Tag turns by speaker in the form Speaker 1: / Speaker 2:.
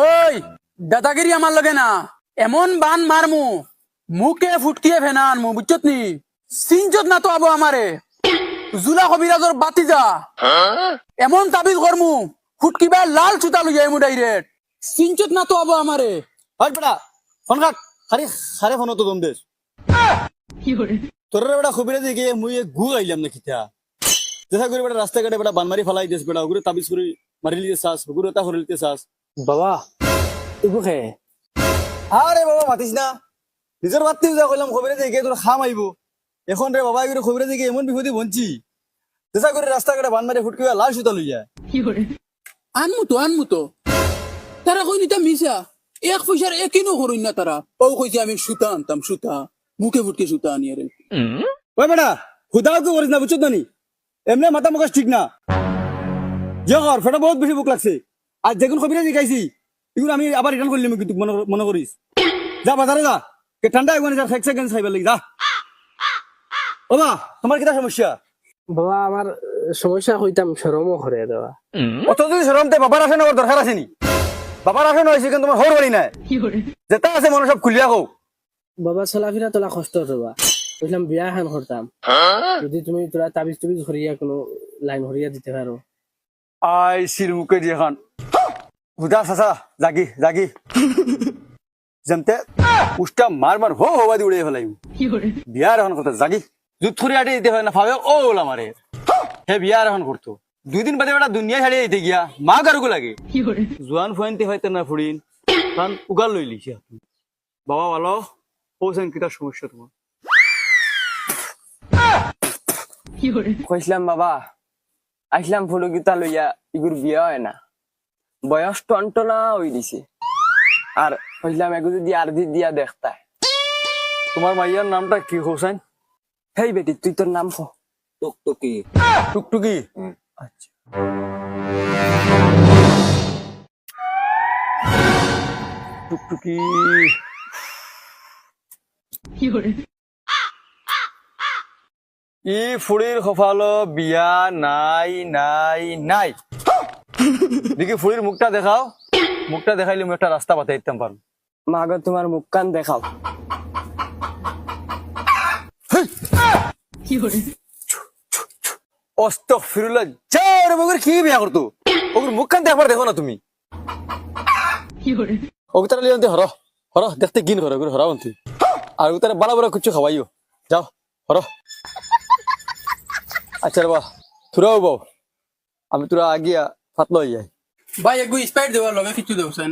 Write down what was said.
Speaker 1: ওই দাদাগিরি আমার লগে না, এমন বান মারমু মুখে ফুটকিয়ে ফেনান মু, বুঝছত নি? সিনচত না তো আবো আমারে জুলা কবিরাজর বাতি যা এমন তাবিজ করমু ফুটকিবা লাল ছুতা লই যাইমু ডাইরেক্ট। সিনচত না তো আবো আমারে।
Speaker 2: হয় বেটা ফোন কাট, খারে খারে ফোন তো দম দেশ তোর বেটা খবিরে দিকে মুই গু আইলাম না খিতা দেখা করে বেটা রাস্তা ঘাটে বেটা বানমারি ফেলাই দিস বেটা ওগুলো তাবিজ করে মারি লিতে চাস ওগুলো তা করে লিতে চাস।
Speaker 3: বাবা এগু খে
Speaker 2: আরে বাবা মাতিস না, নিজের বাত্তি যা কইলাম খবিরে দিকে তোর খাম আইব এখন রে বাবা এগুলো খবিরে দিকে এমন বিপদে বঞ্চি দেখা করে রাস্তা ঘাটে বানমারি ফুটকিবা লাল সুতা লই যায়।
Speaker 1: আনমু তো তারা কই নিতা মিশা এক পয়সার একিনো করুন না তারা। ও কইছে আমি সুতা আনতাম, সুতা মুখে ফুটকে সুতা আনিয়ে রে।
Speaker 2: ওই বেটা হুদাও তো করিস না বুঝছো না নি, এমনি মাথা মুখাস ঠিক না যে কর ফেটা বহুত বেশি বুক লাগছে। আর যেগুলো খবিরে দেখাইছি এগুলো আমি আবার রিটার্ন করলাম কিন্তু মনে করিস যা বাজারে যা কে ঠান্ডা একবার যা ফেক সেকেন্ড খাইবার লাগি যা। ও মা তোমার কিটা সমস্যা?
Speaker 3: বাবা আমার সমস্যা হইতাম শরমও করে দেওয়া।
Speaker 2: অত যদি সরমতে বাবার আসে না ওর দরকার আছে নি? বাবার আসে না হয়েছে কিন্তু তোমার হর বাড়ি নাই যেটা আছে মনে সব খুলিয়া কও।
Speaker 3: বাবা চলাফেরা তোলা কষ্ট হবা বুঝলাম, বিয়া এখন করতাম যদি তুমি তোরা তাবিজ তুবিজ হরিয়া কোনো লাইন হরিয়া দিতে পারো।
Speaker 2: আই সির মুখে দিয়ে খান হুদা চাচা জাগি জাগি যেমতে উষ্টা মার মার হো হবা দি উড়ে ফেলাই বিয়ার এখন কথা জাগি জুত ফুরি আটে দিতে হয় না ভাবে ও ওলা মারে হে বিয়ার এখন করতো 2 দিন বাদে বেটা দুনিয়া ছাড়িয়ে দিতে গিয়া মা কারুকো লাগে জোয়ান ফুয়ানতে হয়তো না ফুরিন কারণ উগাল লই লিছি বাবা ভালো পৌঁছেন কিটা সমস্যা তোমার?
Speaker 4: কইছিলাম বাবা আসলাম ফুলু গীতা লইয়া ইগুর বিয়া হয় না, বয়স টনটনা হয়ে দিছে আর কইছিলাম এগু যদি আর দিয়া দেখতা।
Speaker 2: তোমার মাইয়ার নামটা কি হোসেন?
Speaker 4: হেই বেটি তুই তোর নাম ক।
Speaker 2: টুকটুকি। টুকটুকি আচ্ছা টুকটুকি ই ফুড়ির কপালো বিয়া নাই নাই নাই দেখি ফুড়ির মুখটা দেখাও, মুখটা দেখাইলে আমি একটা রাস্তা বাতাই দিতাম পারো।
Speaker 4: মা গো তোমার মুখ কান দেখাও।
Speaker 2: আস্তাগফিরুল্লাহ যার মগর কি বিয়া করতো ওগুর মুখখান একবার দেখো না তুমি ওকে তারা লিয়ে হর হর দেখতে গিন করো ওগুলো হরাবন্তি আর ও তারা বড় বড় কিছু খাওয়াইও যাও হর। আচ্ছা রে বা তুরাও বাও আমি তোরা আগিয়া ফাতলো যাই
Speaker 1: ভাই এগু স্পাইট দেওয়ার লগে কিছু দেওছেন